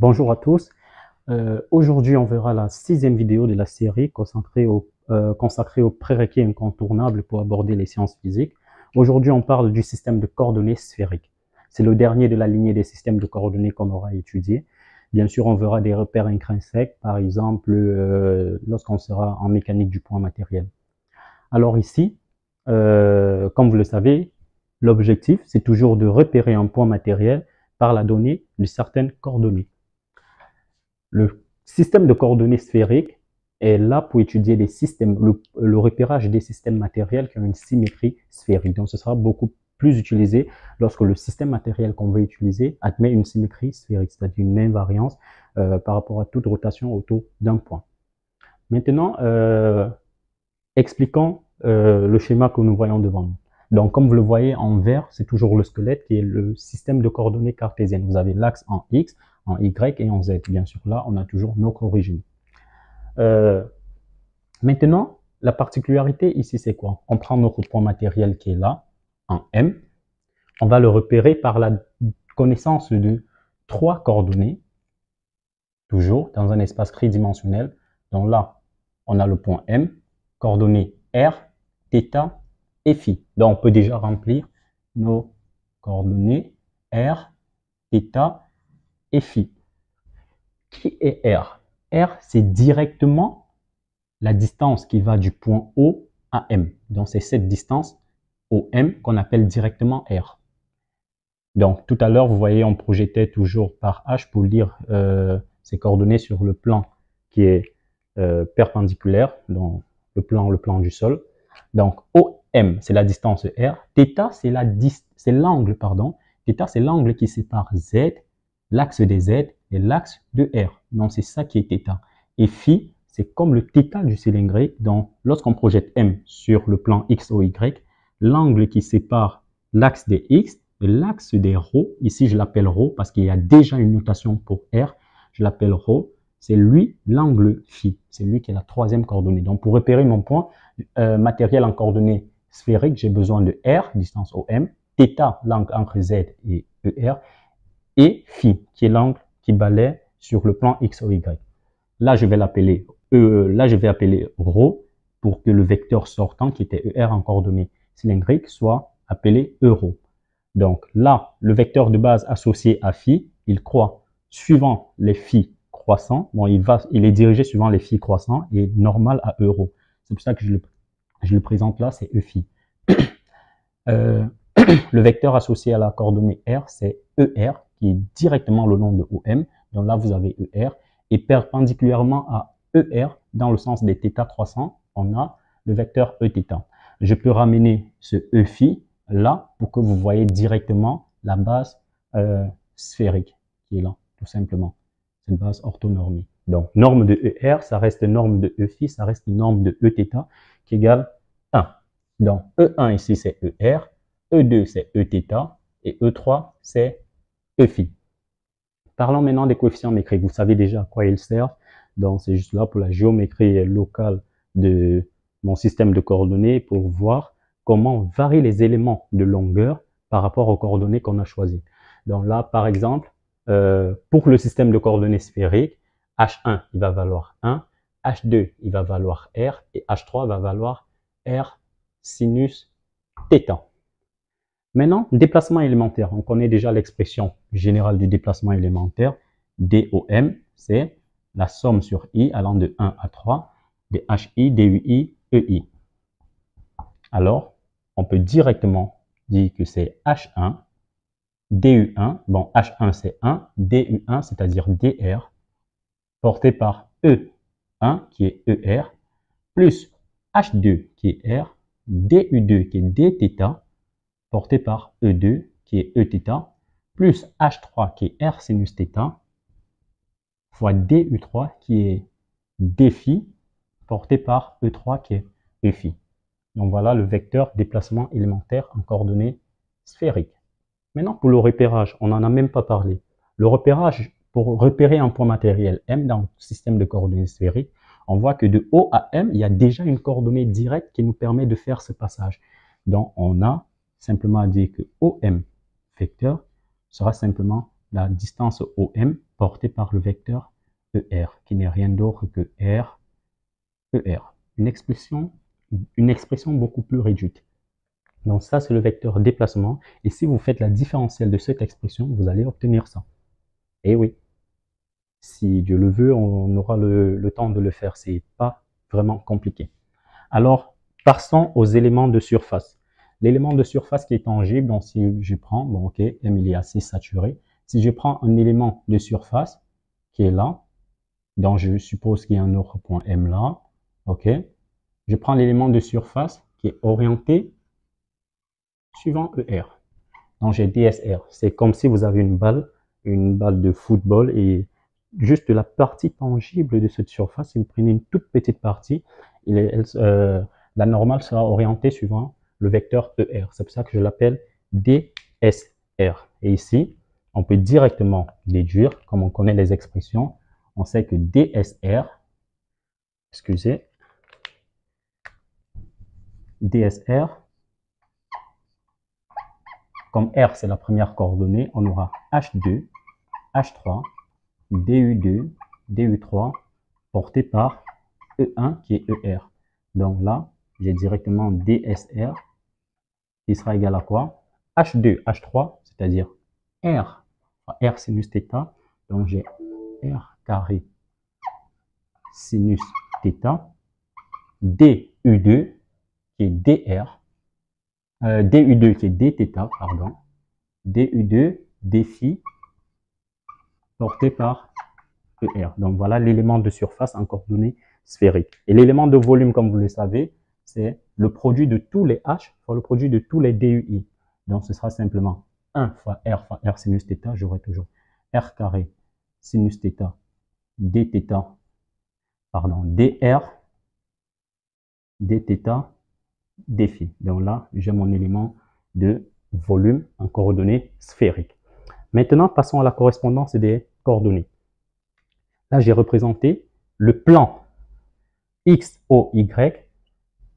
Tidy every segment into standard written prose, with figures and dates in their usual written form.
Bonjour à tous. Aujourd'hui, on verra la 6e vidéo de la série consacrée aux prérequis incontournables pour aborder les sciences physiques. Aujourd'hui, on parle du système de coordonnées sphériques. C'est le dernier de la lignée des systèmes de coordonnées qu'on aura étudié. Bien sûr, on verra des repères intrinsèques, par exemple, lorsqu'on sera en mécanique du point matériel. Alors ici, comme vous le savez, l'objectif, c'est toujours de repérer un point matériel par la donnée de certaines coordonnées. Le système de coordonnées sphériques est là pour étudier des systèmes, le repérage des systèmes matériels qui ont une symétrie sphérique. Donc, ce sera beaucoup plus utilisé lorsque le système matériel qu'on veut utiliser admet une symétrie sphérique, c'est-à-dire une invariance par rapport à toute rotation autour d'un point. Maintenant, expliquons le schéma que nous voyons devant nous. Donc, comme vous le voyez en vert, c'est toujours le squelette qui est le système de coordonnées cartésiennes. Vous avez l'axe en X, en Y et en Z. Bien sûr, là, on a toujours notre origine. Maintenant, la particularité ici, c'est quoi? On prend notre point matériel qui est là, en M. On va le repérer par la connaissance de 3 coordonnées, toujours dans un espace tridimensionnel. Donc là, on a le point M, coordonnées R, θ et φ. Donc, on peut déjà remplir nos coordonnées R, θ et φ. Qui est R? R, c'est directement la distance qui va du point O à M. Donc, c'est cette distance OM qu'on appelle directement R. Donc, tout à l'heure, vous voyez, on projetait toujours par H pour lire ces coordonnées sur le plan qui est perpendiculaire, donc le plan du sol. Donc, OM, c'est la distance R. θ, c'est l'angle, pardon. θ, c'est l'angle qui sépare Z, l'axe des Z et l'axe de R. Donc, c'est ça qui est θ. Et φ, c'est comme le θ du cylindrique. Donc, lorsqu'on projette M sur le plan X ou Y, l'angle qui sépare l'axe des X et l'axe des ρ, ici je l'appelle ρ parce qu'il y a déjà une notation pour R, je l'appelle ρ, c'est lui l'angle φ. C'est lui qui est la 3e coordonnée. Donc, pour repérer mon point matériel en coordonnées sphériques, j'ai besoin de R, distance OM, θ, l'angle entre Z et ER, et φ, qui est l'angle qui balaie sur le plan X ou Y. Là, je vais l'appeler ρ pour que le vecteur sortant, qui était ER en coordonnées cylindriques, soit appelé euro. Donc là, le vecteur de base associé à φ, il croît suivant les φ croissants. Bon, il est dirigé suivant les φ croissants et normal à euro. C'est pour ça que je le présente là, c'est Eφ. Le vecteur associé à la coordonnée R, c'est ER, qui est directement le long de OM. Donc là, vous avez ER. Et perpendiculairement à ER, dans le sens des θ croissants, on a le vecteur Eθ. Je peux ramener ce Eφ là pour que vous voyez directement la base sphérique qui est là, tout simplement. C'est une base orthonormée. Donc, norme de ER, ça reste norme de Eφ, ça reste norme de Eθ qui égale 1. Donc, E1 ici, c'est ER, E2, c'est Eθ, et E3, c'est Eφ. Parlons maintenant des coefficients métriques. Vous savez déjà à quoi ils servent. Donc, c'est juste là pour la géométrie locale de mon système de coordonnées pour voir comment varient les éléments de longueur par rapport aux coordonnées qu'on a choisies. Donc là, par exemple, pour le système de coordonnées sphériques, H1, il va valoir 1, H2, il va valoir R, et H3 va valoir R sinus θ. Maintenant, déplacement élémentaire. On connaît déjà l'expression générale du déplacement élémentaire. DOM, c'est la somme sur I allant de 1 à 3 des HI, DUI, EI. Alors, on peut directement dire que c'est H1, DU1, bon, H1 c'est 1, DU1 c'est-à-dire DR, porté par E1 qui est ER, plus H2 qui est R, DU2 qui est dθ, porté par E2 qui est Eθ, plus H3 qui est R sinus θ, fois DU3 qui est dφ, porté par E3 qui est Eφ. Donc voilà le vecteur déplacement élémentaire en coordonnées sphériques. Maintenant, pour le repérage, on n'en a même pas parlé. Le repérage, pour repérer un point matériel M dans le système de coordonnées sphériques, on voit que de O à M, il y a déjà une coordonnée directe qui nous permet de faire ce passage. Donc, on a simplement à dire que OM vecteur sera simplement la distance OM porté par le vecteur ER, qui n'est rien d'autre que R, ER. Une expression beaucoup plus réduite. Donc ça, c'est le vecteur déplacement. Et si vous faites la différentielle de cette expression, vous allez obtenir ça. Et oui, si Dieu le veut, on aura le temps de le faire. C'est pas vraiment compliqué. Alors, passons aux éléments de surface. L'élément de surface qui est tangible, donc si je prends, bon ok, M il est assez saturé. Si je prends un élément de surface qui est là, donc je suppose qu'il y a un autre point M là, ok. Je prends l'élément de surface qui est orienté suivant ER. Donc j'ai DSR. C'est comme si vous avez une balle de football et juste la partie tangible de cette surface, si vous prenez une toute petite partie, la normale sera orientée suivant le vecteur ER. C'est pour ça que je l'appelle DSR. Et ici, on peut directement déduire, comme on connaît les expressions, on sait que DSR, comme R c'est la première coordonnée, on aura H2, H3, DU2, DU3, porté par E1 qui est ER. Donc là, j'ai directement DSR qui sera égal à quoi? H2, H3, c'est-à-dire R, R sinus θ. Donc j'ai R carré sinus θ, DU2 qui est DR, DU2 qui est dθ, pardon, DU2, dφ, porté par ER. Donc voilà l'élément de surface en coordonnées sphériques. Et l'élément de volume, comme vous le savez, c'est le produit de tous les H fois le produit de tous les DUI. Donc ce sera simplement 1 fois R sinus θ, j'aurai toujours R carré sinus θ dθ, pardon, dr dθ dφ. Donc là, j'ai mon élément de volume en coordonnées sphériques. Maintenant, passons à la correspondance des coordonnées. Là, j'ai représenté le plan X, O, Y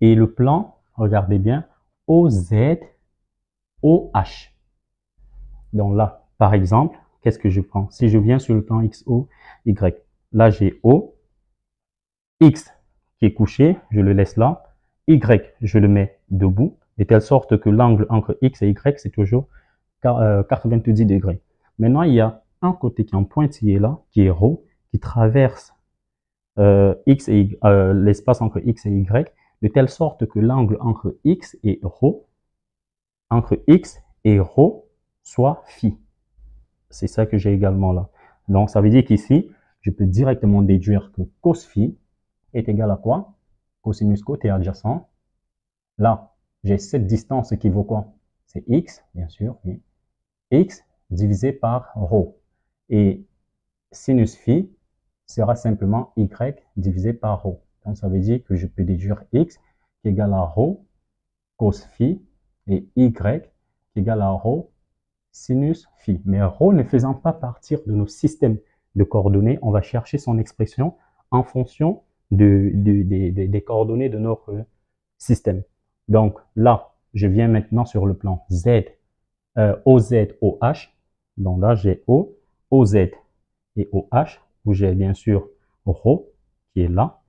et le plan, regardez bien, O, Z, O, H. Donc là, par exemple, qu'est-ce que je prends? Si je viens sur le plan X, O, Y, là, j'ai O, X qui est couché, je le laisse là, Y, je le mets debout, de telle sorte que l'angle entre X et Y, c'est toujours 90 degrés. Maintenant, il y a un côté qui est en pointillé là, qui est ρ, qui traverse l'espace entre X et Y, de telle sorte que l'angle entre X et ρ, soit phi. C'est ça que j'ai également là. Donc, ça veut dire qu'ici, je peux directement déduire que cos phi est égal à quoi? Cosinus côté adjacent. Là, j'ai cette distance qui vaut quoi? C'est X, bien sûr, oui. X divisé par ρ. Et sinus phi sera simplement Y divisé par ρ. Donc, ça veut dire que je peux déduire X qui est égal à ρ cos phi et Y qui est égal à ρ sinus phi. Mais ρ ne faisant pas partie de nos systèmes de coordonnées, on va chercher son expression en fonction des coordonnées de notre système. Donc là, je viens maintenant sur le plan Z, OZ, OH. Donc là, j'ai O, OZ et OH, où j'ai bien sûr ρ qui est là.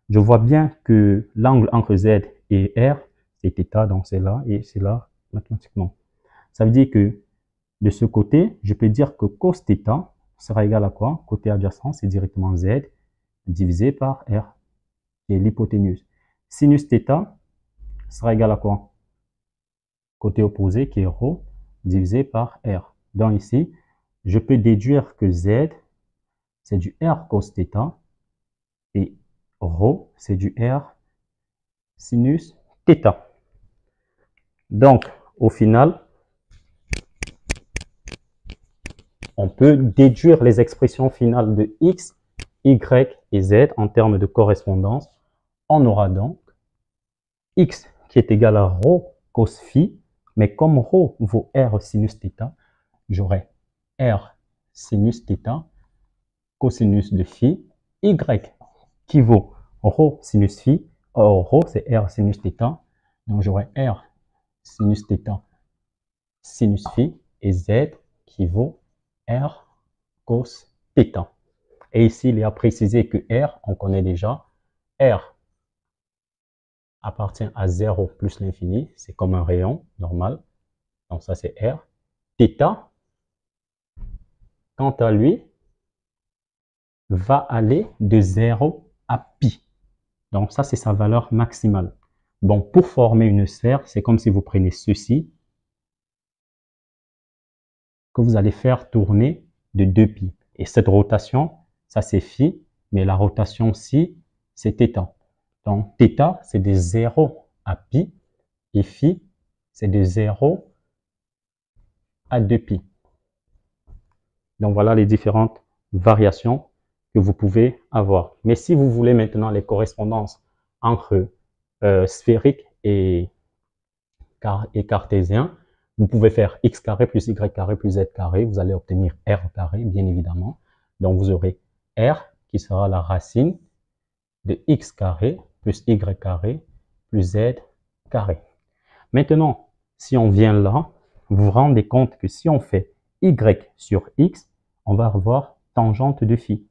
Je vois bien que l'angle entre Z et R, c'est θ, donc c'est là et c'est là mathématiquement. Ça veut dire que de ce côté, je peux dire que cos θ sera égal à quoi? Côté adjacent, c'est directement Z divisé par R, qui est l'hypoténuse. Sinus θ sera égal à quoi? Côté opposé, qui est ρ divisé par R. Donc ici, je peux déduire que Z, c'est du R cos θ et ρ, c'est du R sinus θ. Donc, au final, on peut déduire les expressions finales de X, Y et Z en termes de correspondance. On aura donc X qui est égal à ρ cos phi, mais comme ρ vaut R sinus θ, j'aurai R sinus θ cosinus de phi, Y qui vaut ρ sinus phi, or ρ c'est R sinus θ, donc j'aurai R sinus θ sinus phi et Z qui vaut R cos θ. Et ici, il est à préciser que R, on connaît déjà, R appartient à 0 plus l'infini, c'est comme un rayon normal, donc ça c'est R. θ, quant à lui, va aller de 0 à pi. Donc ça c'est sa valeur maximale. Bon, pour former une sphère, c'est comme si vous prenez ceci, que vous allez faire tourner de 2π. Et cette rotation, ça c'est phi, mais la rotation-ci, c'est θ. Donc θ, c'est de 0 à pi, et phi, c'est de 0 à 2π. Donc voilà les différentes variations que vous pouvez avoir. Mais si vous voulez maintenant les correspondances entre sphérique et cartésien, vous pouvez faire x carré plus y carré plus z carré. Vous allez obtenir r carré, bien évidemment. Donc vous aurez r qui sera la racine de x carré plus y carré plus z carré. Maintenant, si on vient là, vous vous rendez compte que si on fait y sur x, on va avoir tangente de phi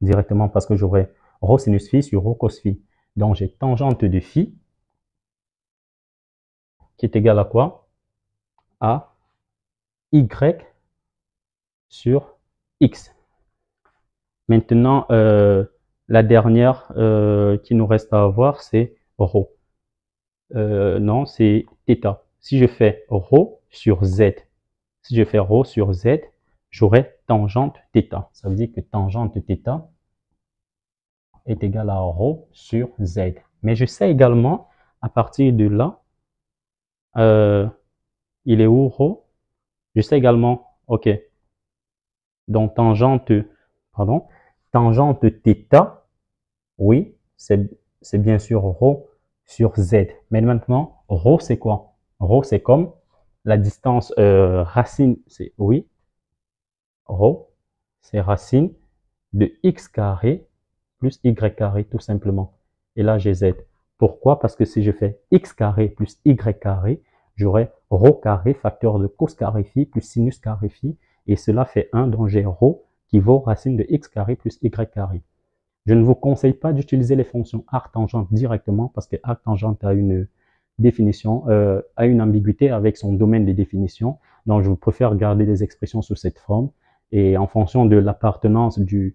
directement parce que j'aurai rho sinus phi sur rho cos phi. Donc j'ai tangente de phi qui est égal à quoi? À y sur x. Maintenant, la dernière qui nous reste à avoir, c'est rho. Non, c'est θ. Si je fais rho sur z, si je fais rho sur z, j'aurai tangente θ. Ça veut dire que tangente θ est égal à rho sur z. Mais je sais également, à partir de là, il est où rho? Je sais également, ok, donc tangente θ, oui, c'est bien sûr rho sur z. Mais maintenant, rho c'est quoi? Rho c'est comme la distance racine, c'est oui, rho c'est racine de x carré plus y carré tout simplement. Et là j'ai z. Pourquoi? Parce que si je fais x carré plus y carré, j'aurai rho carré facteur de cos carré phi plus sinus carré phi. Et cela fait 1, donc j'ai rho qui vaut racine de x carré plus y carré. Je ne vous conseille pas d'utiliser les fonctions arc-tangente directement parce que arc-tangente a une définition, a une ambiguïté avec son domaine de définition. Donc je vous préfère garder des expressions sous cette forme. Et en fonction de l'appartenance de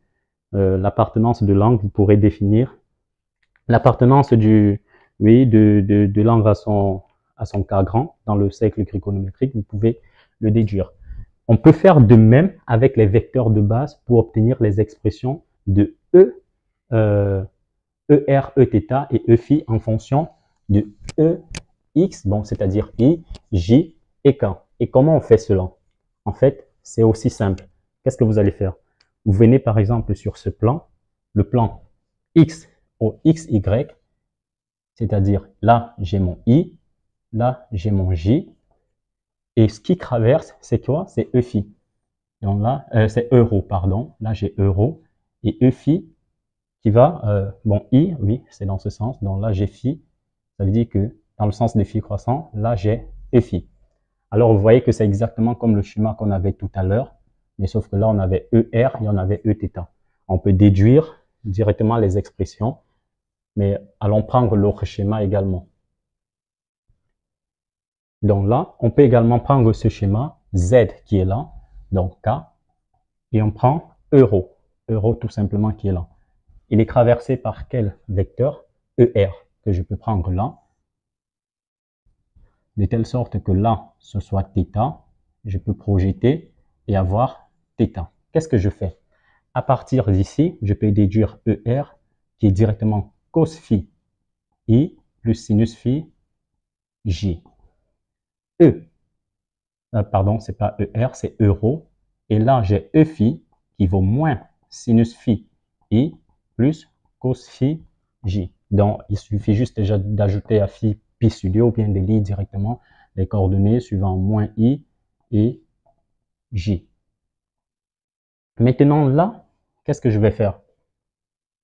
l'angle, vous pourrez définir l'appartenance de l'angle à son cas grand dans le cercle trigonométrique, vous pouvez le déduire. On peut faire de même avec les vecteurs de base pour obtenir les expressions de ER, Eθ et Eφ en fonction de Ex, bon, c'est-à-dire I, J et K. Et comment on fait cela? En fait, c'est aussi simple. Qu'est-ce que vous allez faire? Vous venez par exemple sur ce plan, le plan X au XY, c'est-à-dire là j'ai mon I, là j'ai mon J, et ce qui traverse, c'est quoi? C'est Eφ. Donc là, c'est euro, pardon. Là j'ai euro, et Eφ qui va, bon, I, oui, c'est dans ce sens. Donc là, j'ai phi. Ça veut dire que dans le sens des phi croissants, là, j'ai phi. Alors, vous voyez que c'est exactement comme le schéma qu'on avait tout à l'heure. Mais sauf que là, on avait ER et on avait Eθ. On peut déduire directement les expressions. Mais allons prendre l'autre schéma également. Donc là, on peut également prendre ce schéma Z qui est là. Donc K. Et on prend euro. Euro tout simplement qui est là. Il est traversé par quel vecteur? ER, que je peux prendre là, de telle sorte que là, ce soit θ, je peux projeter et avoir θ. Qu'est-ce que je fais? À partir d'ici, je peux déduire ER, qui est directement cos phi I plus sinus phi J. Pardon, c'est pas ER, c'est euro. Et là, j'ai Eφ qui vaut moins sinus phi I plus cos phi J. Donc, il suffit juste déjà d'ajouter à phi pi studio ou bien de lire directement les coordonnées suivant moins I et J. Maintenant, là, qu'est-ce que je vais faire?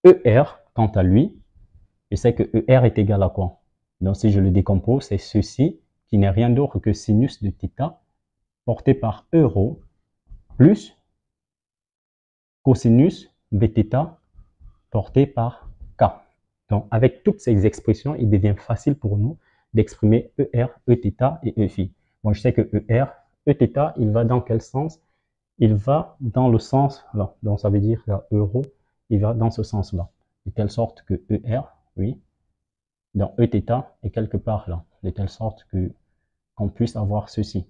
ER, quant à lui, je sais que ER est égal à quoi? Donc, si je le décompose, c'est ceci qui n'est rien d'autre que sinus de θ porté par euro plus cosinus bθ porté par k. Donc, avec toutes ces expressions, il devient facile pour nous d'exprimer ER, Eθ et Eφ. Bon, je sais que ER, Eθ, il va dans quel sens? Il va dans le sens là. Donc, ça veut dire que euro, il va dans ce sens-là. De telle sorte que ER, oui, donc Eθ est quelque part là. De telle sorte que qu'on puisse avoir ceci.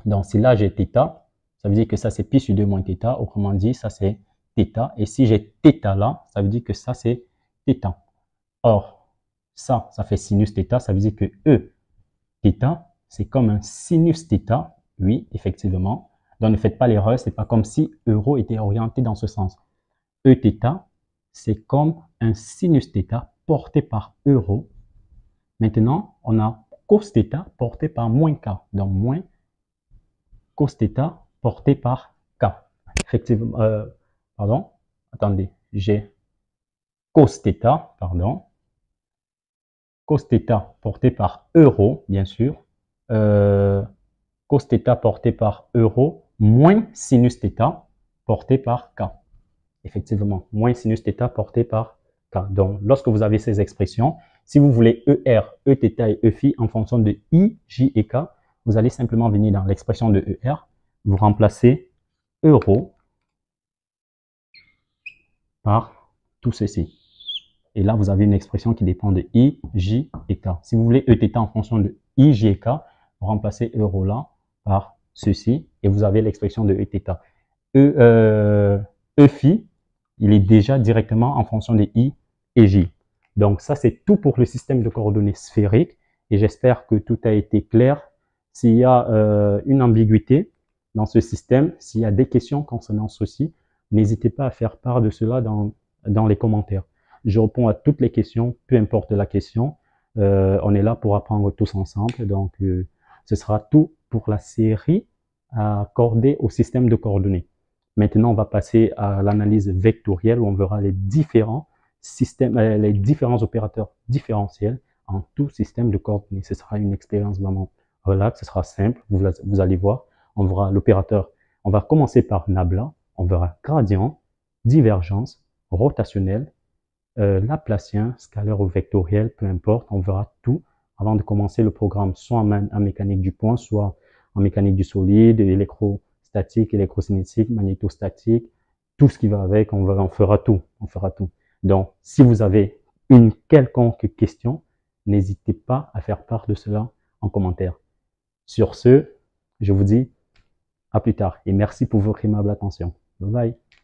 Donc, si là j'ai θ, ça veut dire que ça c'est pi sur 2 moins θ. Autrement dit, ça c'est θ. Et si j'ai θ là, ça veut dire que ça c'est θ. Or, ça fait sinus θ. Ça veut dire que Eθ, c'est comme un sinus θ. Oui, effectivement. Donc, ne faites pas l'erreur. C'est pas comme si euro était orienté dans ce sens. Eθ, c'est comme un sinus θ porté par euro. Maintenant, on a cos θ porté par moins k. Donc, moins cos θ porté par k. Effectivement, pardon, attendez, j'ai cos θ, pardon, cos θ porté par euro, bien sûr, cos θ porté par euro, moins sinus θ porté par k. Effectivement, moins sinus θ porté par k. Donc, lorsque vous avez ces expressions, si vous voulez ER, Eθ et Eφ en fonction de I, J et K, vous allez simplement venir dans l'expression de ER, vous remplacez euro par tout ceci. Et là, vous avez une expression qui dépend de I, J et K. Si vous voulez Eθ en fonction de I, J et K, vous remplacez euro là par ceci et vous avez l'expression de Eθ. Eφ, il est déjà directement en fonction de I et J. Donc ça, c'est tout pour le système de coordonnées sphériques et j'espère que tout a été clair. S'il y a une ambiguïté dans ce système, s'il y a des questions concernant ceci, n'hésitez pas à faire part de cela dans les commentaires. Je réponds à toutes les questions, peu importe la question. On est là pour apprendre tous ensemble. Donc, ce sera tout pour la série accordée au système de coordonnées. Maintenant, on va passer à l'analyse vectorielle où on verra les différents systèmes, les différents opérateurs différentiels en tout système de coordonnées. Ce sera une expérience vraiment relax, ce sera simple, vous allez voir. On verra l'opérateur, on va commencer par nabla, on verra gradient, divergence, rotationnel, laplacien, scalaire ou vectoriel, peu importe, on verra tout avant de commencer le programme, soit en mécanique du point, soit en mécanique du solide, électrostatique, électrocinétique, magnétostatique, tout ce qui va avec, on fera tout, Donc, si vous avez une quelconque question, n'hésitez pas à faire part de cela en commentaire. Sur ce, je vous dis à plus tard et merci pour votre aimable attention. Bye bye.